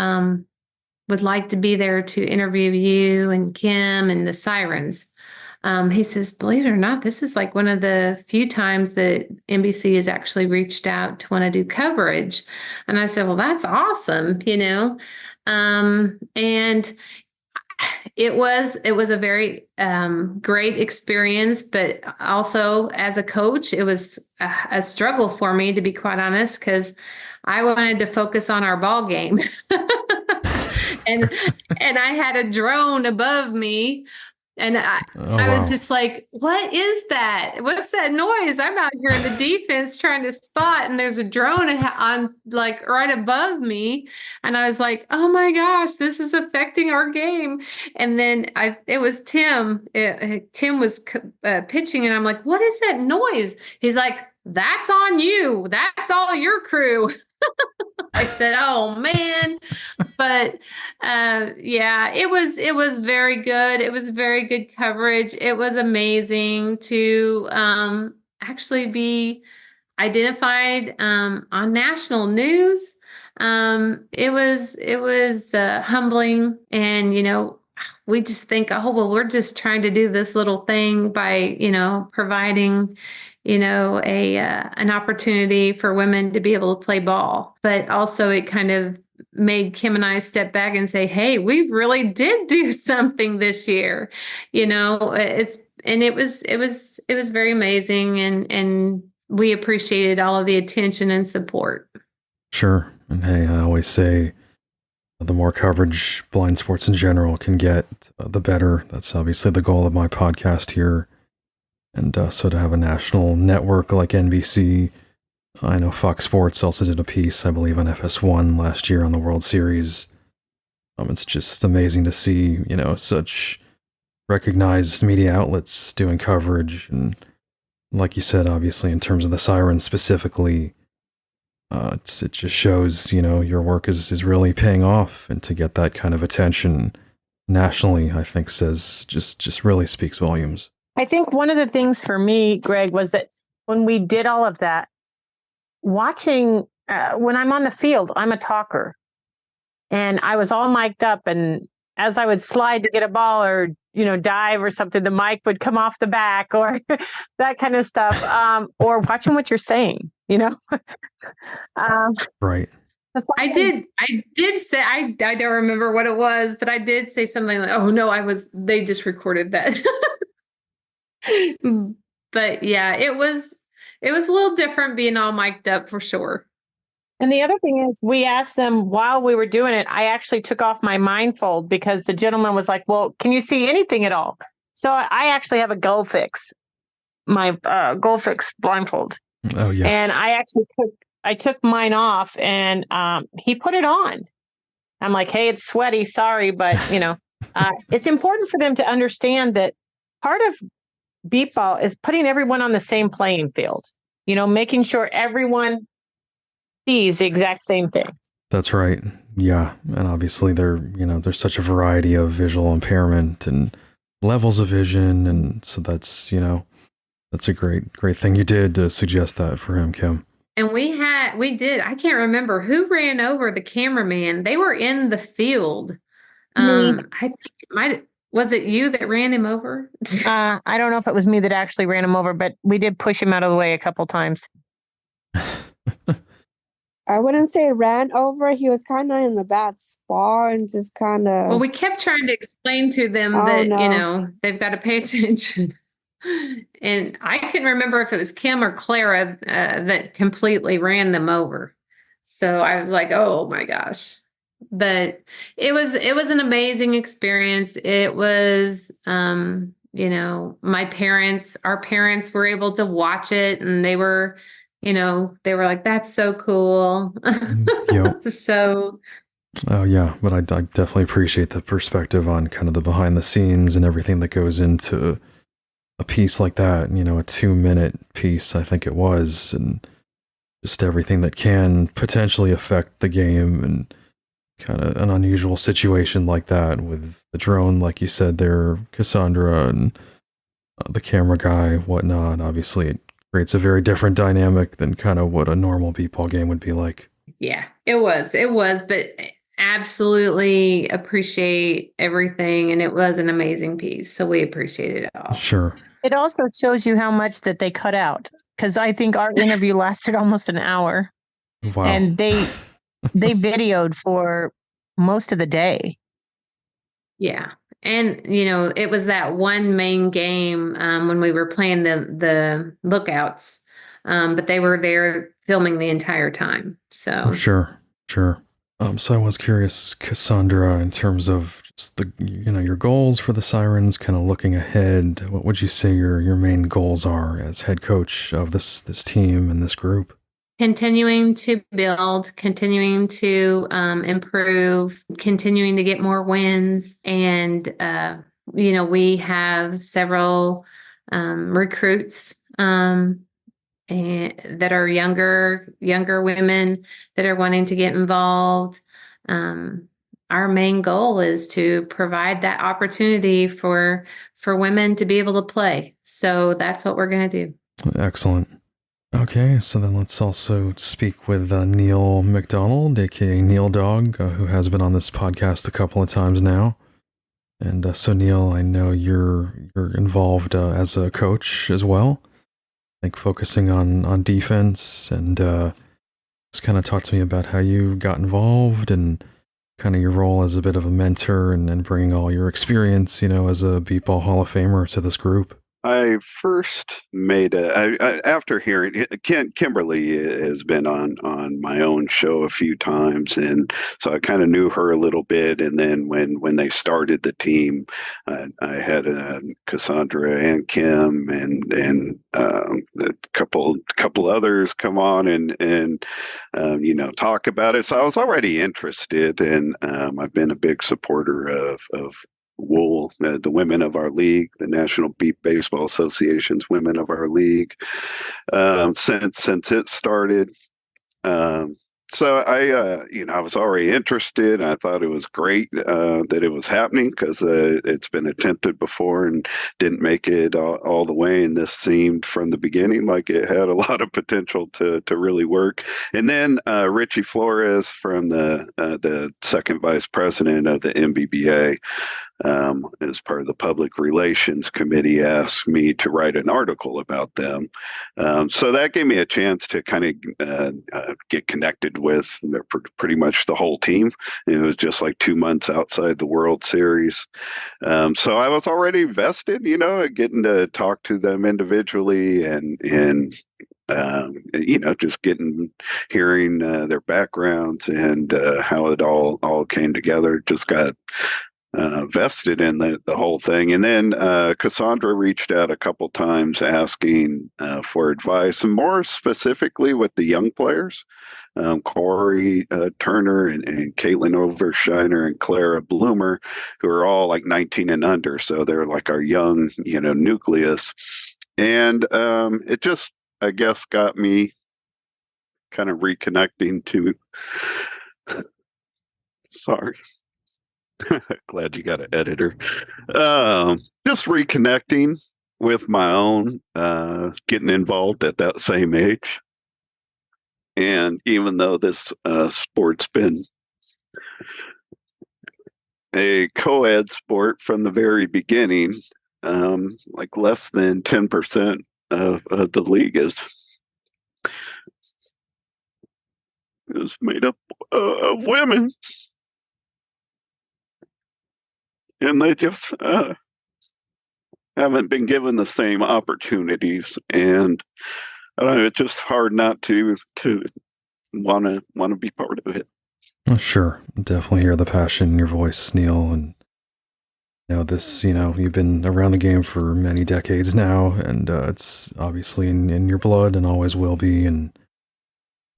Speaker 6: be there to interview you and Kim and the Sirens. He says, believe it or not, this is like one of the few times that NBC has actually reached out to want to do coverage. And I said, well, that's awesome, and it was a very great experience, but also as a coach, it was a struggle for me, to be quite honest, because I wanted to focus on our ball game. and I had a drone above me. And I was just like, what is that? What's that noise? I'm out here in the defense trying to spot, and there's a drone on like right above me. And I was like, oh my gosh, this is affecting our game. And then it was Tim. Tim was pitching, and I'm like, what is that noise? He's like, that's on you. That's all your crew. I said, oh man. But yeah, it was very good. It was very good coverage. It was amazing to actually be identified on national news. It was humbling, and we just think, oh well, we're just trying to do this little thing by providing an opportunity for women to be able to play ball. But also it kind of made Kim and I step back and say, hey, we really did do something this year. It was very amazing, and we appreciated all of the attention and support.
Speaker 1: Sure. And hey, I always say the more coverage blind sports in general can get, the better. That's obviously the goal of my podcast here. And so to have a national network like NBC, I know Fox Sports also did a piece, I believe, on FS1 last year on the World Series. It's just amazing to see, such recognized media outlets doing coverage. And like you said, obviously, in terms of the Sirens specifically, it just shows, your work is really paying off. And to get that kind of attention nationally, I think just really speaks volumes.
Speaker 2: I think one of the things for me, Greg, was that when we did all of that, watching, when I'm on the field, I'm a talker. And I was all mic'd up. And as I would slide to get a ball or, dive or something, the mic would come off the back or that kind of stuff. Or watching what you're saying,
Speaker 1: Right.
Speaker 6: I did say, I don't remember what it was, but I did say something like, oh no, they just recorded that. But yeah, it was a little different being all mic'd up for sure.
Speaker 2: And the other thing is, we asked them while we were doing it, I actually took off my mindfold because the gentleman was like, well, can you see anything at all? So I actually have a Goal Fix, my Goal Fix blindfold.
Speaker 1: Oh, yeah.
Speaker 2: And I took mine off and he put it on. I'm like, hey, it's sweaty. Sorry. But, it's important for them to understand that part of beep ball is putting everyone on the same playing field, making sure everyone sees the exact same thing. That's
Speaker 1: right. Yeah. And obviously there's such a variety of visual impairment and levels of vision. And so that's a great thing you did to suggest that for him, Kim.
Speaker 6: And we did. I can't remember who ran over the cameraman. They were in the field. I think was it you that ran him over?
Speaker 2: I don't know if it was me that actually ran him over, but we did push him out of the way a couple times.
Speaker 5: I wouldn't say ran over. He was kind of in the bad spot and just kind of.
Speaker 6: Well, we kept trying to explain to them that, they've got to pay attention. And I couldn't remember if it was Kim or Clara that completely ran them over. So I was like, oh my gosh. But it was an amazing experience. It was, our parents were able to watch it and they were like, that's so cool.
Speaker 1: Yep.
Speaker 6: So.
Speaker 1: Oh yeah. But I definitely appreciate the perspective on kind of the behind the scenes and everything that goes into a piece like that, a 2-minute piece, I think it was, and just everything that can potentially affect the game and kind of an unusual situation like that with the drone, like you said there, Kassondra, and the camera guy, whatnot. Obviously, it creates a very different dynamic than kind of what a normal beep ball game would be like.
Speaker 6: Yeah, it was, but absolutely appreciate everything. And it was an amazing piece. So we appreciate it all.
Speaker 1: Sure.
Speaker 2: It also shows you how much that they cut out. Because I think our interview lasted almost an hour.
Speaker 1: Wow.
Speaker 2: And they videoed for most of the day.
Speaker 6: Yeah. And, it was that one main game when we were playing the lookouts, but they were there filming the entire time. So
Speaker 1: Sure. So I was curious, Kassondra, in terms of just the, your goals for the Sirens, kind of looking ahead, what would you say your main goals are as head coach of this team and this group?
Speaker 6: Continuing to build, continuing to improve, continuing to get more wins. And, we have several recruits that are younger women that are wanting to get involved. Our main goal is to provide that opportunity for women to be able to play. So that's what we're going to do.
Speaker 1: Excellent. Okay, so then let's also speak with Neal McDonald, aka Neal Dawg, who has been on this podcast a couple of times now. And so Neal, I know you're involved as a coach as well, like focusing on defense, and just kind of talk to me about how you got involved and kind of your role as a bit of a mentor and bringing all your experience, as a Beep Ball Hall of Famer to this group.
Speaker 7: I first made after hearing Kimberly has been on my own show a few times, and so I kind of knew her a little bit. And then when they started the team, I had Kassondra and Kim and a couple others come on and talk about it. So I was already interested, and I've been a big supporter of WOOL, the women of our league, the National Beep Baseball Association's women of our league, since it started. So I was already interested. I thought it was great that it was happening because it's been attempted before and didn't make it all the way. And this seemed from the beginning like it had a lot of potential to really work. And then Richie Flores from the second vice president of the NBBA, as part of the public relations committee, asked me to write an article about them. So that gave me a chance to kind of get connected with pretty much the whole team. It was just like 2 months outside the World Series. So I was already vested, getting to talk to them individually and just hearing their backgrounds and how it all came together. Just got vested in the whole thing. And then Kassondra reached out a couple times asking for advice, and more specifically with the young players, Corey Turner and Caitlin Overshiner and Clara Bloomer, who are all like 19 and under. So they're like our young, nucleus. And it just, I guess, got me kind of reconnecting to, sorry. Glad you got an editor. Just reconnecting with my own, getting involved at that same age. And even though this sport's been a co-ed sport from the very beginning, like less than 10% of the league is made up of women. And they just haven't been given the same opportunities, and I don't know, it's just hard not to want to be part of it.
Speaker 1: Sure, definitely hear the passion in your voice, Neal, and you've been around the game for many decades now, and it's obviously in your blood and always will be, and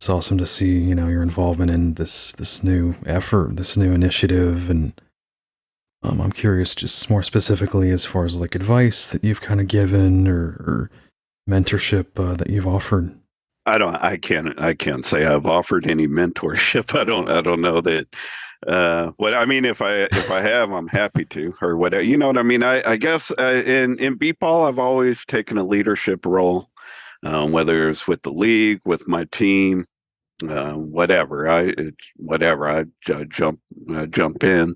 Speaker 1: it's awesome to see your involvement in this new effort, this new initiative, and I'm curious, just more specifically, as far as like advice that you've kind of given or mentorship that you've offered.
Speaker 7: I can't say I've offered any mentorship. I don't know that. If I have, I'm happy to, or whatever. You know what I mean? I guess in beat ball, I've always taken a leadership role, whether it's with the league, with my team. Whatever I jump in,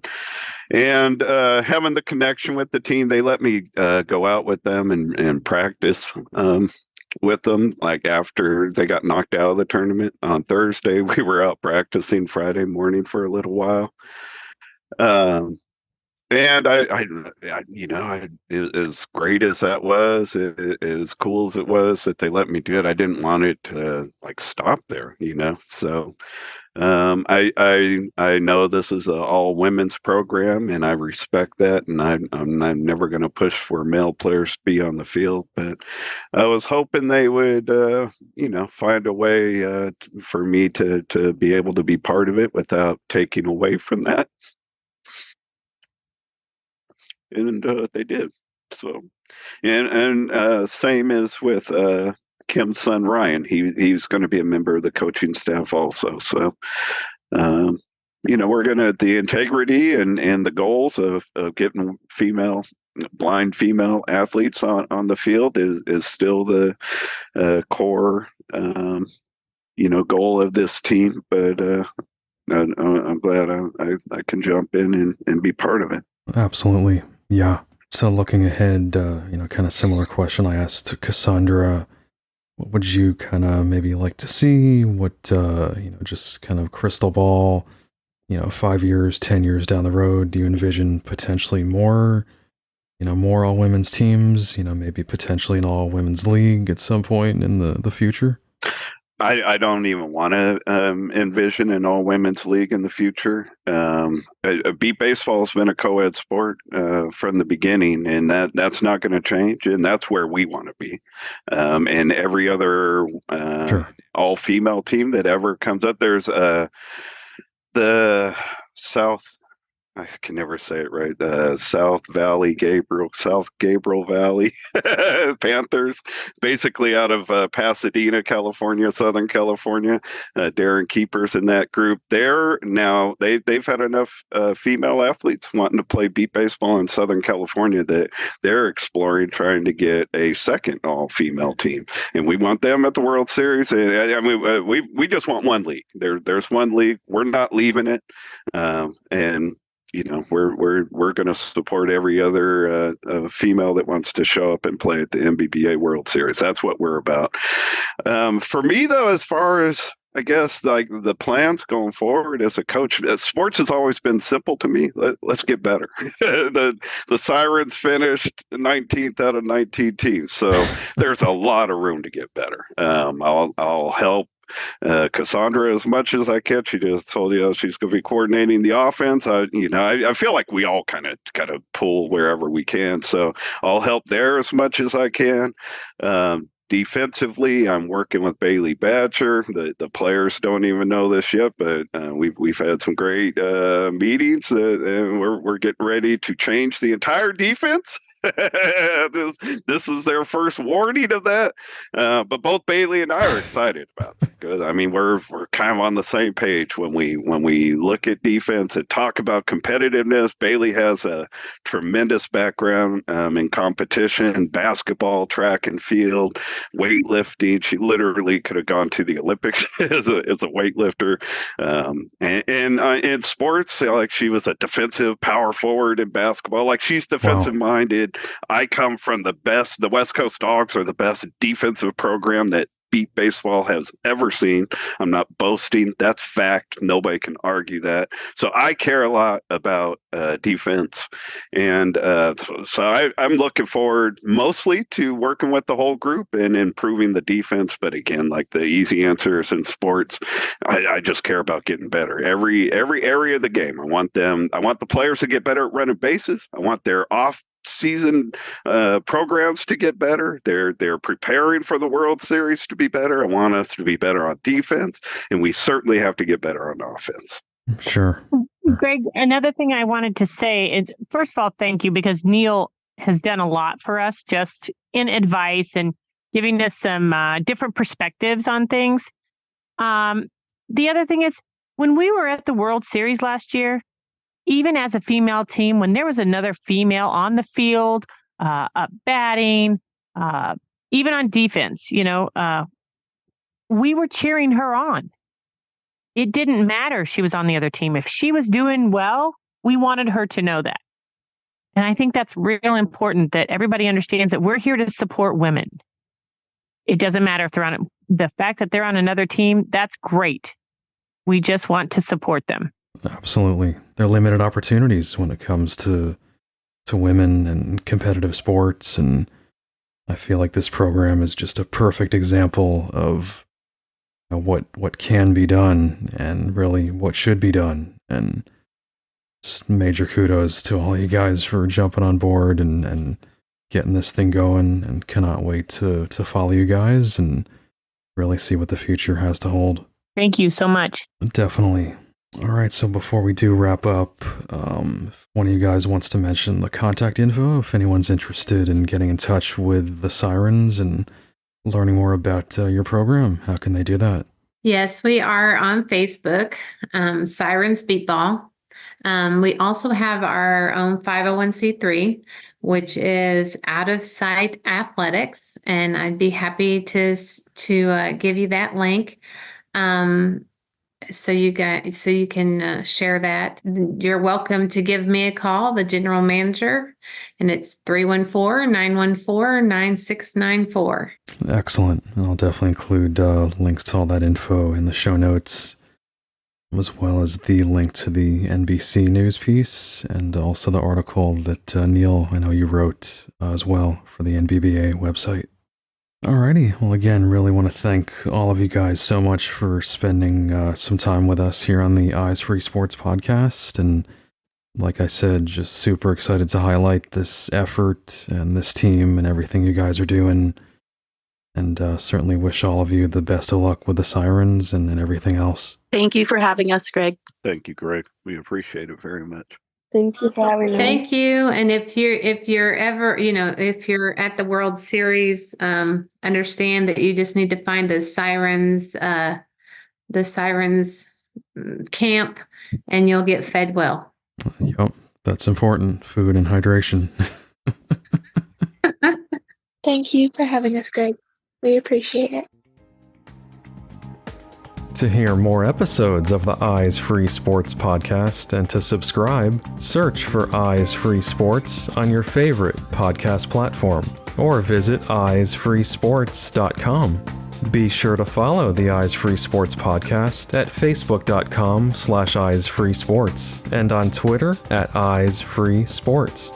Speaker 7: and having the connection with the team, they let me go out with them and practice with them. Like after they got knocked out of the tournament on Thursday, we were out practicing Friday morning for a little while. And as great as that was, as cool as it was that they let me do it, I didn't want it to like stop there, So I know this is an all women's program, and I respect that, and I'm never going to push for male players to be on the field, but I was hoping they would, find a way for me to be able to be part of it without taking away from that. And they did. So, and same as with Kim's son Ryan. He's going to be a member of the coaching staff also. So, we're going to the integrity and the goals of getting blind female athletes on the field is still the core goal of this team. But I'm glad I can jump in and be part of it.
Speaker 1: Absolutely. Yeah. So looking ahead, kind of similar question I asked to Kassondra. What would you kind of maybe like to see? What, just kind of crystal ball, 5 years, 10 years down the road, do you envision potentially more all women's teams, maybe potentially an all women's league at some point in the future?
Speaker 7: I don't even want to envision an all women's league in the future. Beat baseball has been a co-ed sport from the beginning, and that's not going to change. And that's where we want to be. And every other
Speaker 1: Sure.
Speaker 7: all-female team that ever comes up, there's the South I can never say it right. South Gabriel Valley Panthers, basically out of Pasadena, California, Southern California. Darren Keepers in that group. They've had enough female athletes wanting to play beat baseball in Southern California that they're exploring trying to get a second all-female team, and we want them at the World Series. And I mean, we just want one league. There's one league. We're not leaving it, and we're going to support every other female that wants to show up and play at the NBBA World Series. That's what we're about. For me, though, as far as I guess like the plans going forward as a coach, sports has always been simple to me. Let's get better. The Sirens finished 19th out of 19 teams, so there's a lot of room to get better. I'll help Kassondra as much as I can. She just told you she's going to be coordinating the offense. I feel like we all kind of pull wherever we can, so I'll help there as much as I can. Defensively, I'm working with Bailey Badger. The players don't even know this yet, but we've had some great meetings, and we're getting ready to change the entire defense. This is their first warning of that, but both Bailey and I are excited about it because I mean we're kind of on the same page when we look at defense and talk about competitiveness. Bailey has a tremendous background in competition, basketball, track and field, weightlifting. She literally could have gone to the Olympics as a weightlifter, and in sports, like she was a defensive power forward in basketball. Like she's defensive minded. I come from the West Coast Dogs are the best defensive program that beat baseball has ever seen. I'm not boasting. That's fact. Nobody can argue that. So I care a lot about defense. And so I'm looking forward mostly to working with the whole group and improving the defense. But again, like the easy answers in sports, I just care about getting better. Every area of the game. I want the players to get better at running bases. I want their off-season programs to get better. They're preparing for the World Series to be better. I want us to be better on defense, and we certainly have to get better on offense.
Speaker 1: Sure.
Speaker 2: Greg, another thing I wanted to say is, first of all, thank you, because Neal has done a lot for us just in advice and giving us some different perspectives on things. The other thing is, when we were at the World Series last year, even as a female team, when there was another female on the field, up batting, even on defense, we were cheering her on. It didn't matter if she was on the other team. If she was doing well, we wanted her to know that. And I think that's real important that everybody understands that we're here to support women. It doesn't matter if they're on the fact that they're on another team, that's great. We just want to support them.
Speaker 1: Absolutely. There are limited opportunities when it comes to women and competitive sports, and I feel like this program is just a perfect example of what can be done and really what should be done. And major kudos to all you guys for jumping on board and getting this thing going, and cannot wait to follow you guys and really see what the future has to hold.
Speaker 2: Thank you so much.
Speaker 1: Definitely. All right, so before we do wrap up, if one of you guys wants to mention the contact info, if anyone's interested in getting in touch with the Sirens and learning more about your program, how can they do that?
Speaker 6: Yes, we are on Facebook, Sirens Beatball. We also have our own 501c3, which is Out of Sight Athletics, and I'd be happy to give you that link. So you can share that. You're welcome to give me a call, the general manager, and it's 314-914-9694.
Speaker 1: Excellent. I'll definitely include links to all that info in the show notes, as well as the link to the NBC news piece and also the article that Neal, I know you wrote as well for the NBBA website. Alrighty, well again, really want to thank all of you guys so much for spending some time with us here on the Eyes Free Sports podcast, and like I said, just super excited to highlight this effort and this team and everything you guys are doing, and certainly wish all of you the best of luck with the Sirens and everything else.
Speaker 4: Thank you for having us, Greg.
Speaker 7: Thank you, Greg. We appreciate it very much.
Speaker 5: Thank you for having us.
Speaker 6: Thank you. And if you're ever, if you're at the World Series, understand that you just need to find the Sirens camp, and you'll get fed well.
Speaker 1: Yep, that's important. Food and hydration.
Speaker 3: Thank you for having us, Greg. We appreciate it.
Speaker 1: To hear more episodes of the Eyes Free Sports podcast and to subscribe, search for Eyes Free Sports on your favorite podcast platform or visit eyesfreesports.com. Be sure to follow the Eyes Free Sports podcast at facebook.com/eyesfreesports and on Twitter at Eyes Free Sports.